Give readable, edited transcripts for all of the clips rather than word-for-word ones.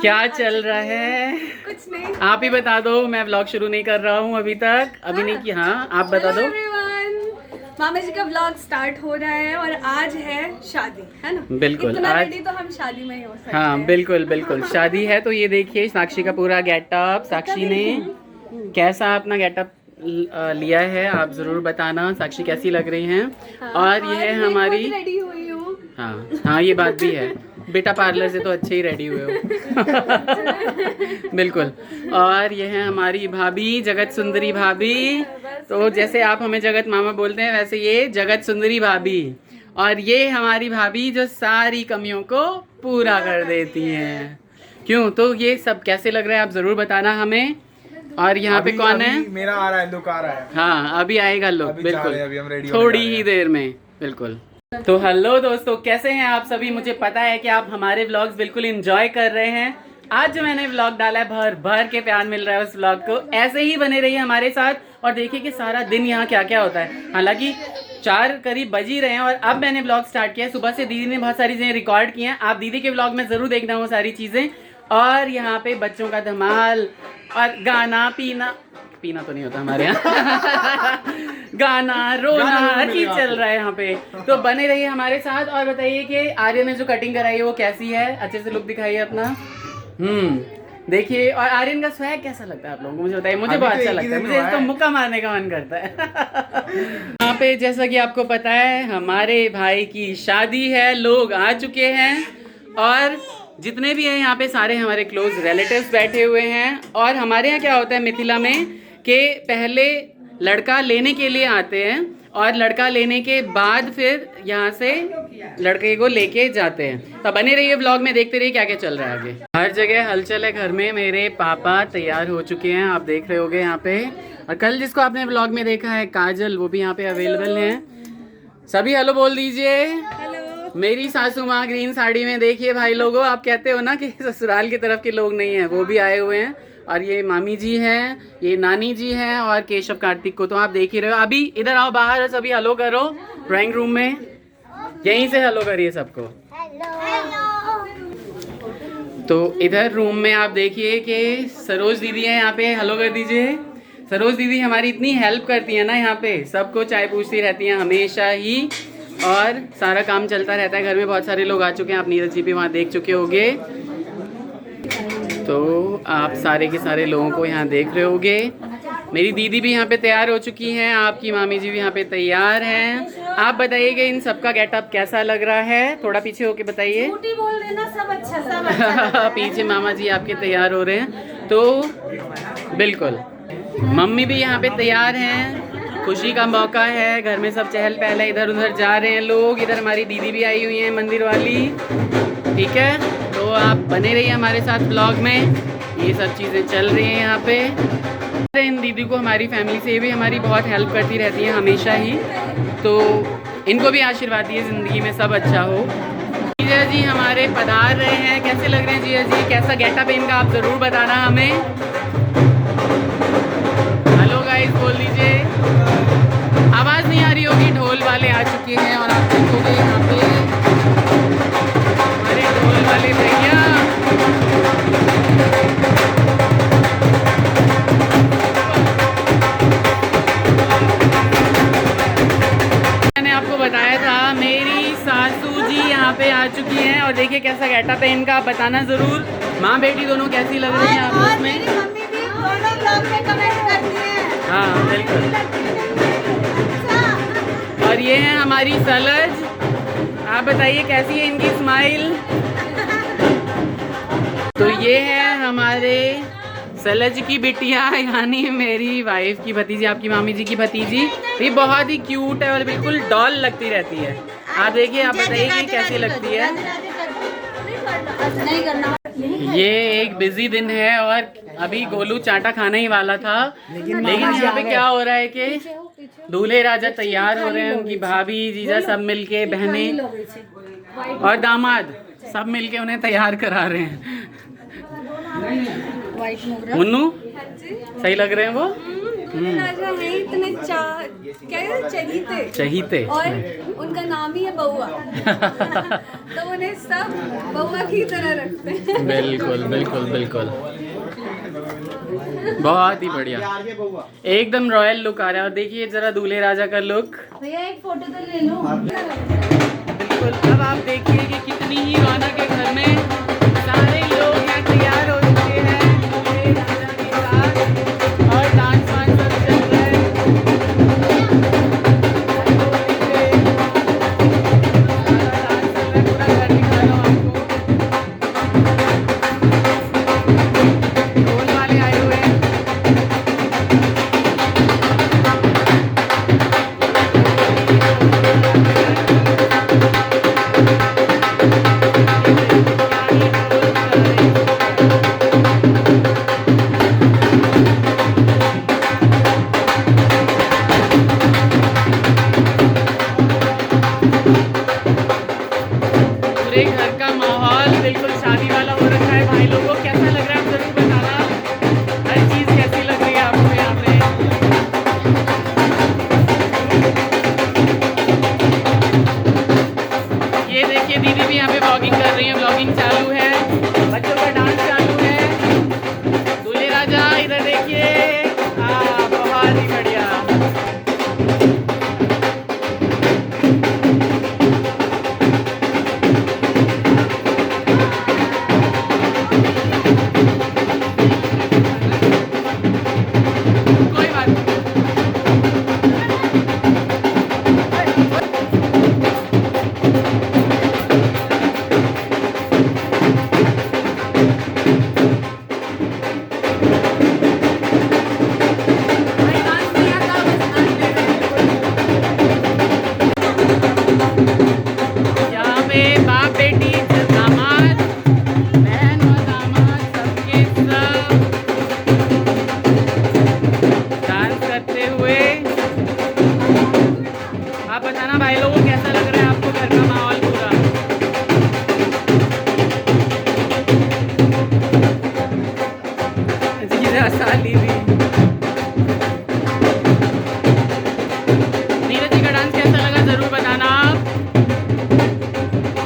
क्या चल रहा है? कुछ नहीं। आप ही बता दो, मैं व्लॉग शुरू नहीं कर रहा हूँ अभी तक, अभी नहीं किया। हाँ आप बता दो। मामा जी का व्लॉग स्टार्ट हो रहा है और आज है शादी, है ना? बिल्कुल, इतना आज रेडी तो हम शादी में ही हो सकते हाँ हैं। बिल्कुल बिल्कुल शादी है। तो ये देखिए साक्षी का पूरा गेटअप, साक्षी ने कैसा अपना गेटअप लिया है, आप जरूर बताना साक्षी कैसी लग रही हैं। हाँ, और ये है हमारी, रेडी हुई हूँ। हाँ हाँ ये बात भी है, बेटा पार्लर से तो अच्छे ही रेडी हुए हो। बिल्कुल। और ये है हमारी भाभी, जगत सुंदरी भाभी। तो जैसे आप हमें जगत मामा बोलते हैं, वैसे ये जगत सुंदरी भाभी। और ये हमारी भाभी जो सारी कमियों को पूरा कर देती हैं। क्यों? तो ये सब कैसे लग रहा है आप जरूर बताना हमें। और यहाँ पे कौन है? मेरा आ रहा है, लुक आ रहा है। हाँ अभी आएगा लुक, बिल्कुल अभी हम रेडी थोड़ी ही देर में। बिल्कुल। तो हेलो दोस्तों, कैसे हैं आप सभी? मुझे पता है कि आप हमारे व्लॉग्स बिल्कुल एंजॉय कर रहे हैं। आज जो मैंने व्लॉग डाला है, भर भर के प्यार मिल रहा है उस व्लॉग को। ऐसे ही बने रहिए हमारे साथ और देखिए कि सारा दिन यहाँ क्या क्या होता है। हालांकि 4 करीब बज ही रहे हैं और अब मैंने व्लॉग स्टार्ट किया है। सुबह से दीदी ने बहुत सारी चीज़ें रिकॉर्ड की हैं, आप दीदी के व्लॉग में ज़रूर देखना वो सारी चीज़ें। और यहाँ पे बच्चों का धमाल और गाना पीना तो नहीं होता हमारे यहाँ। गाना रोना हर चीज चल रहा है यहाँ पे। तो बने रहिए हमारे साथ और बताइए कि आर्यन ने जो कटिंग कराई है वो कैसी है, अच्छे से लुक दिखाइए अपना। देखिए। और आर्यन का स्वैग कैसा लगता है आप लोगों को, मुझे बताइए। मुझे बहुत अच्छा लगता है, मुझे इसको मुक्का मारने का मन करता है। यहाँ पे जैसा कि आपको पता है हमारे भाई की शादी है, लोग आ चुके हैं और जितने भी हैं यहाँ पे सारे हमारे क्लोज रिलेटिव्स बैठे हुए हैं। और हमारे यहाँ क्या होता है मिथिला में कि पहले लड़का लेने के लिए आते हैं और लड़का लेने के बाद फिर यहाँ से लड़के को लेके जाते हैं। तो बने रहिए ब्लॉग में, देखते रहिए क्या क्या चल रहा है आगे। हर जगह हलचल है घर में। मेरे पापा तैयार हो चुके हैं, आप देख रहे होगे यहाँ पे। और कल जिसको आपने ब्लॉग में देखा है काजल, वो भी यहाँ पे अवेलेबल हैं। सभी हेलो बोल दीजिए। मेरी सासू माँ ग्रीन साड़ी में। देखिए भाई लोगों, आप कहते हो ना कि ससुराल की तरफ के लोग नहीं हैं, वो भी आए हुए हैं। और ये मामी जी हैं, ये नानी जी हैं और केशव कार्तिक को तो आप देख ही रहे हो। अभी इधर आओ बाहर, सभी हेलो करो ड्राइंग रूम में, यहीं से हेलो करिए सबको। तो इधर रूम में आप देखिए कि सरोज दीदी है यहाँ पे, हेलो कर दीजिए। सरोज दीदी हमारी इतनी हेल्प करती है ना यहाँ पे, सबको चाय पूछती रहती हैं हमेशा ही और सारा काम चलता रहता है घर में। बहुत सारे लोग आ चुके हैं, आप नीरज जी भी वहाँ देख चुके होंगे। तो आप सारे के सारे लोगों को यहाँ देख रहे होंगे। मेरी दीदी भी यहाँ पे तैयार हो चुकी हैं, आपकी मामी जी भी यहाँ पे तैयार हैं। आप बताइएगा इन सबका गेटअप कैसा लग रहा है, थोड़ा पीछे होके बताइए। बोल देना, सब अच्छा लग रहा है। पीछे मामा जी आपके तैयार हो रहे हैं। तो बिल्कुल मम्मी भी यहाँ पे तैयार हैं, खुशी का मौका है, घर में सब चहल पहल है, इधर उधर जा रहे हैं लोग। इधर हमारी दीदी भी आई हुई हैं मंदिर वाली, ठीक है। तो आप बने रहिए हमारे साथ ब्लॉग में, ये सब चीज़ें चल रही हैं यहाँ पे। इन दीदी को हमारी फैमिली से भी हमारी बहुत हेल्प करती रहती है हमेशा ही, तो इनको भी आशीर्वाद दिए ज़िंदगी में सब अच्छा हो। जिया जी हमारे पधार रहे हैं, कैसे लग रहे हैं जिया जी, कैसा गेटअप है इनका, आप ज़रूर बताना हमें। हेलो गाइस बोल दीजिए। आवाज़ नहीं आ रही होगी, ढोल वाले आ चुके हैं और आप देखोगे यहाँ पे हमारे ढोल वाले भैया। मैंने आपको बताया था मेरी सासू जी यहाँ पे आ चुकी हैं और देखिए कैसा गेटअप है इनका, आप बताना ज़रूर। माँ बेटी दोनों कैसी लग रही हैं आप उसमें? हाँ बिल्कुल। और ये है हमारी सलज, आप बताइए कैसी है इनकी स्माइल। तो ये है हमारे सलज की बिटिया, यानी मेरी वाइफ की भतीजी, आपकी मामी जी की भतीजी। ये बहुत ही क्यूट है और बिल्कुल डॉल लगती रहती है। आप देखिए, आप बताइए कि कैसी लगती है। ये एक बिजी दिन है और अभी गोलू चाटा खाने ही वाला था, लेकिन यहाँ पे क्या हो रहा है कि दूल्हे राजा तैयार हो रहे हैं, उनकी भाभी जीजा सब मिलके, बहनें और दामाद सब मिलके उन्हें तैयार करा रहे हैं। मुन्नू सही लग रहे हैं वो? राजा है, इतने क्या है, चहीते। चहीते। और उनका नाम ही है बउआ। तो उन्हें सब बउआ की तरह रखते हैं। बिल्कुल बिल्कुल बिल्कुल, बहुत ही बढ़िया, एकदम रॉयल लुक आ रहा है। और देखिए जरा दूल्हे राजा का लुक। भैया एक फोटो तो ले लो। बिल्कुल, अब आप देखिए कि कितनी ही रौनक है घर में। सारे लोग यहाँ तैयार हो चुके हैं दूल्हे राजा के साथ, और डांस वांस सब चल रहा है। सारा डांस चल रहा है, पूरा घर दिखा रहा हूँ आपको। ढोल वाले आए हुए हैं। पूरे घर का माहौल बिल्कुल शादी वाला हो रखा है। भाई लोगों को कैसा लग रहा है आप जरूर बताना। हर चीज़ कैसी लग रही है आपको यहाँ पे। ये देखिए दीदी भी यहाँ पे व्लॉगिंग कर रही है, व्लॉगिंग चालू है, बच्चों का डांस चालू है। दूल्हे राजा इधर देखिए, बहुत ही बढ़िया। कोई बात नहीं। भाई डांस नहीं आता, बस डांस दे रहे हैं। यहाँ पे बाप बेटी, दामाद, बहन और दामाद सबके सब डांस करते हुए। आप बताना भाई लोगों को कैसा लग रहा है आपको घर का माहौल पूरा। जी साली भी। नीरज जी का डांस कैसा लगा जरूर बताना आप।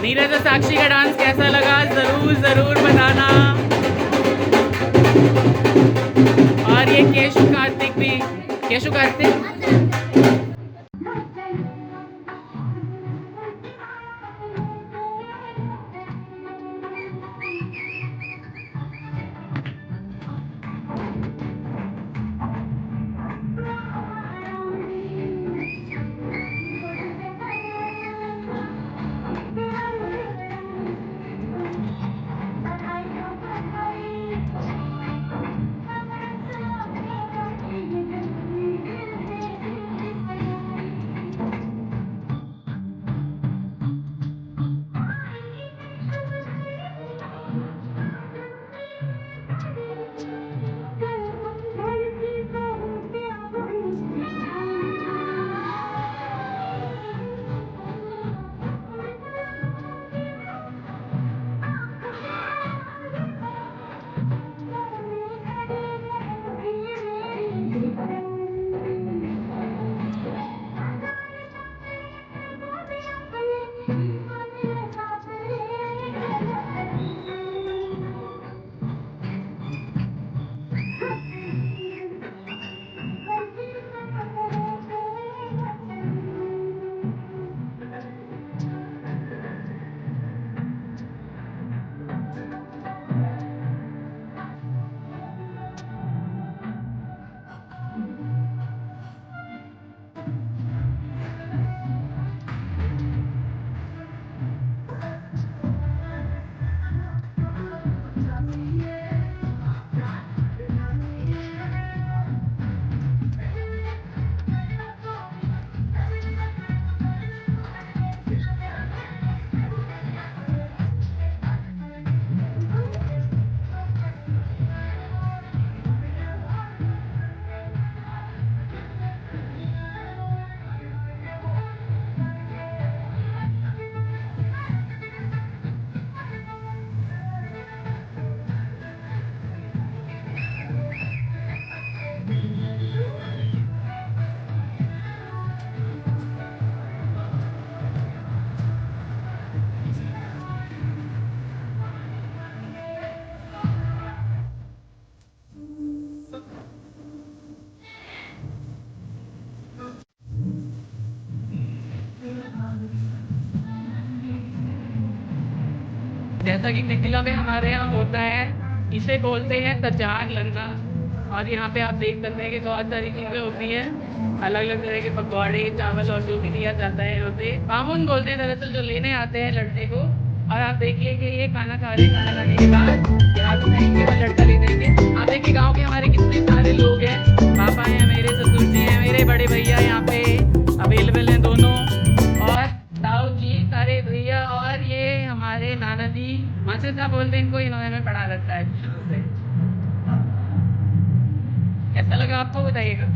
नीरज और साक्षी का डांस कैसा लगा जरूर जरूर बताना। और ये केशु कार्तिक भी, केशु कार्तिक। जैसा कि निकला में हमारे यहाँ होता है, इसे बोलते हैं तचार लन्ना। और यहाँ पे आप देख सकते हैं कि बहुत सारी चीज़ें होती हैं, अलग अलग तरह के पकौड़े, चावल और जो भी दिया जाता है यहाँ पे। बामुन बोलते हैं दरअसल जो लेने आते हैं लड़के को। और आप देखिए कि ये खाना खा रहे, खाना खाने के बाद यहाँ पे जाएंगे और लड़का ले जाएंगे। आप देखिए गाँव के हमारे कितने सारे लोग हैं, पापा हैं मेरे, ससुर जी हैं मेरे, बड़े भैया यहाँ पे अवेलेबल हैं दोनों, और ताऊ जी सारे भैया, और ये हमारे नाना जी मास्टर साहब बोलते हैं इनको, इन्होंने हमें पढ़ा रखा है शुरू से। कैसा लगा आपको बताइएगा।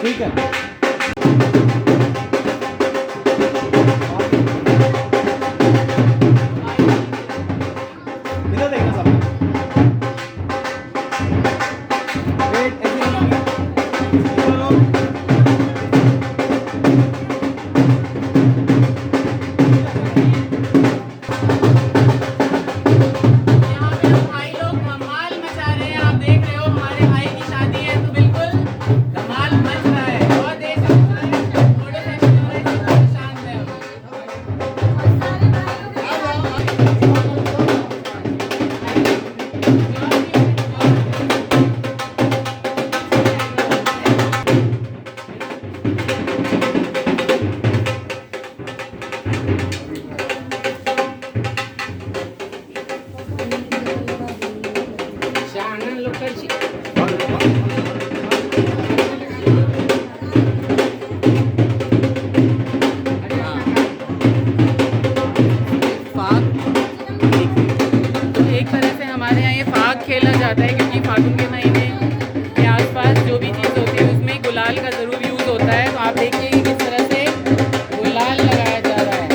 ठीक है। इधर देखना सब। आप देखिए कि किस तरह से गुलाल लगाया जा रहा है।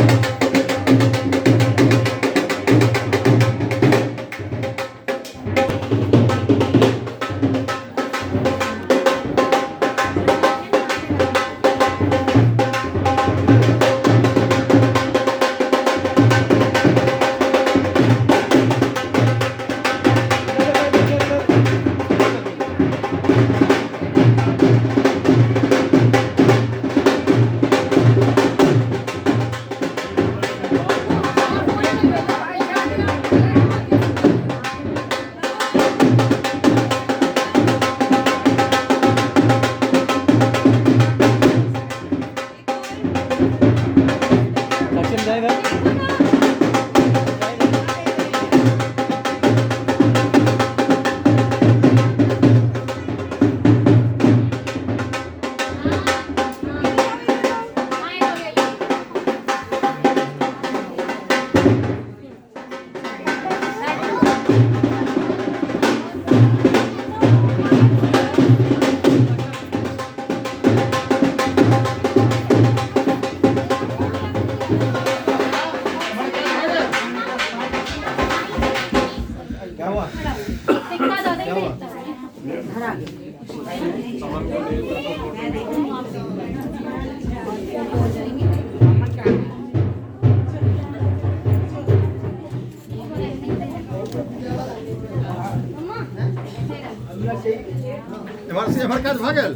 हमारे काज भागल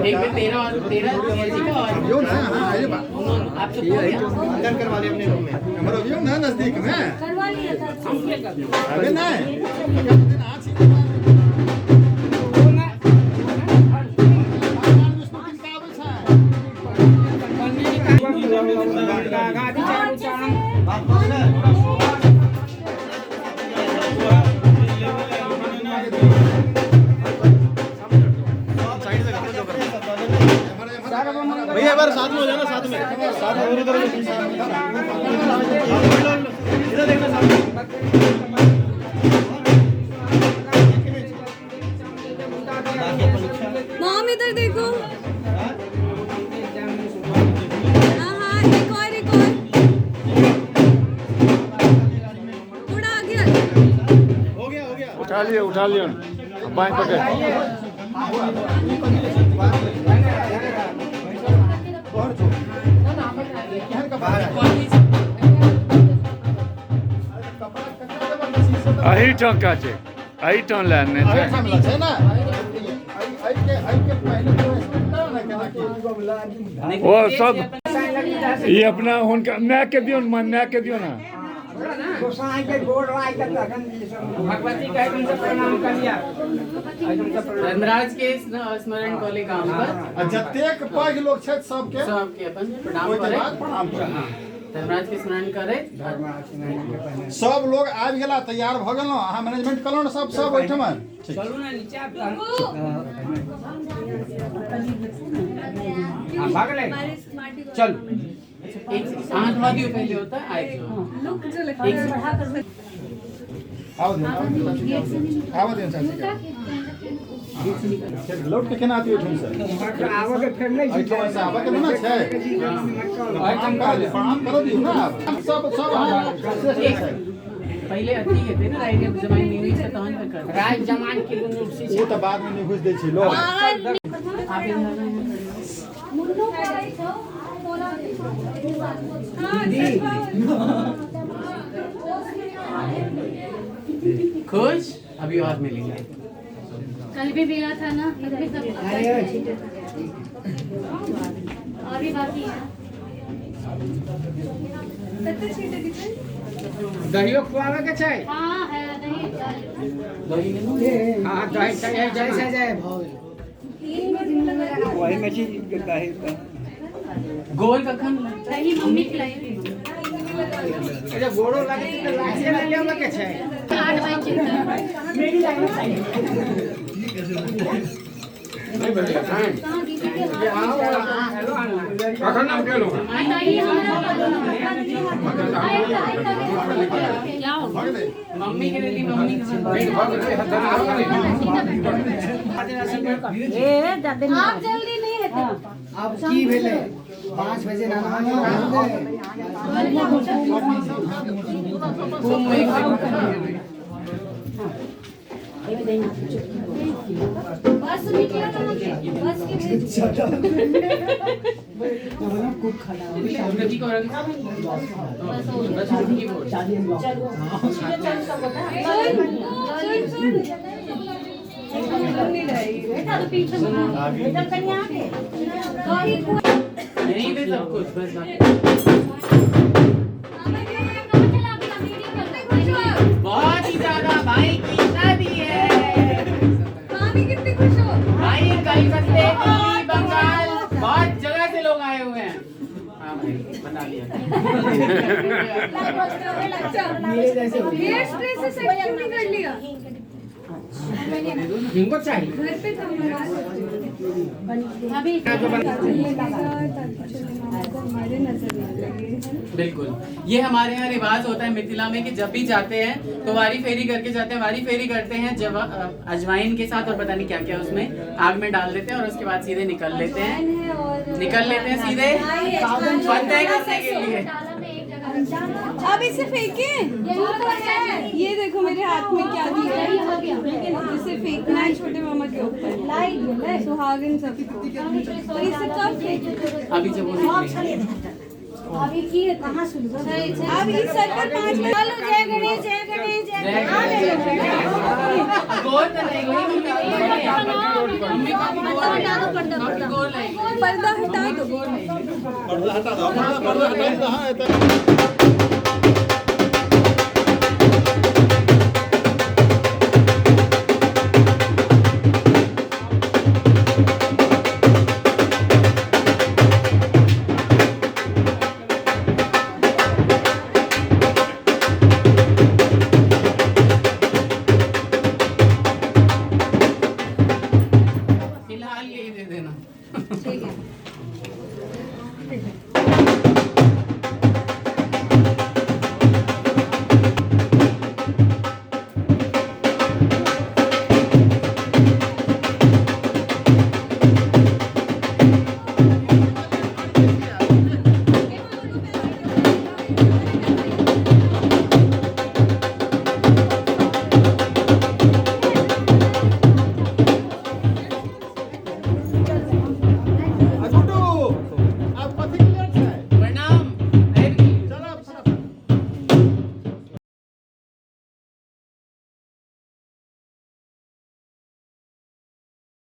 एक में 13 और 13 और यो ना हां ये बा आप सब हो गया? अंदर करवा ले अपने रूम में हमारा यो ना नजदीक में करवा लिया था अबे ना दिन आज ही भैया एक बार साथ में हो जाना साथ में इधर देखना साथ में मॉम इधर देखो हाँ हाँ एक और थोड़ा आगे हो गया उठा लियो बाएं पकड़ अही टोका छे अही टोन लाने छे है ना आई के पहले तो ना केना की वो सब ये अपना उनका मैं के दियो ना भगवती का तुमसे प्रणाम कर लिया धर्मराज के स्मरण कोले काम पर जतेक पैघ लोग छै सबके सबके अपन प्रणाम ओइ के करे बाद प्रणाम करे धर्मराज के स्मरण करे सब लोग आबि गेला तैयार भ गेलौ अहाँ मैनेजमेंट कलौ न सब ओइठमा चलू ना नीचे आप हां भाग ले चल एक हाथ धो दियो पहले होता है आए लुक जो लिखा है बढ़ा कर आओ दे चाची के लौट के केना आती ओठन से आवा के फिर नहीं ओठन से आवा के ना छै प्रणाम करो दियो ना सब पहले अथी हेते ना राय जमाइन नहीं हुई तहन कर राज जमान के यूनिवर्सिटी वो तो बाद में नहीं घुस दै छै लोग आप मुन्नो पड़ाई छो खुश अभी और मिलेंगे कल भी मिला था ना कल भी सब और भी बाकी है कितने छीटे दिखे दहियो खुआवे के छै हाँ है नहीं दही में हां दही चाहिए जैसे जाए भाव वही में चीज दही गोल कखन दही मम्मी खिलाई थी अरे गोड़ो लगे तो लागे ना लेवे के छै 8 बजे चिंता मेरी लाइन बताइए मम्मी के लिए मम्मी के आप जल्दी नहीं है अब की भेले 5 बजे बस निकला ना बस के यहीं पे सब कुछ बस बहुत ही ज्यादा भाई की शादी है। मामी कितनी खुश हो भाई कलकत्ते दिल्ली बंगाल बहुत जगह से लोग आए हुए हैं। हाँ भाई बता दिया। हेयर स्प्रे से सेट क्यों नहीं कर लिया इनको चाहिए घर पे था हमारे नजर नहीं लगे। बिल्कुल, ये हमारे यहाँ रिवाज होता है मिथिला में कि जब भी जाते हैं तो वारी फेरी करके जाते हैं। वारी फेरी करते हैं जब अजवाइन के साथ और पता नहीं क्या क्या उसमें आग में डाल देते हैं और उसके बाद सीधे निकल लेते हैं सीधे फतेह करने के लिए। अब इसे फेंके ये देखो मेरे हाथ में क्या दिया है इसे फेंकना है छोटे मामा के ऊपर सुहागिन सबको तो इसे कब फेंके अभी जब वो अभी की है कहाँ सुन अब इस सर पर 5 मिनट हेलो जय गणेश जय गणेश जय गणेश पर्दा हटा दो पर्दा हटा दो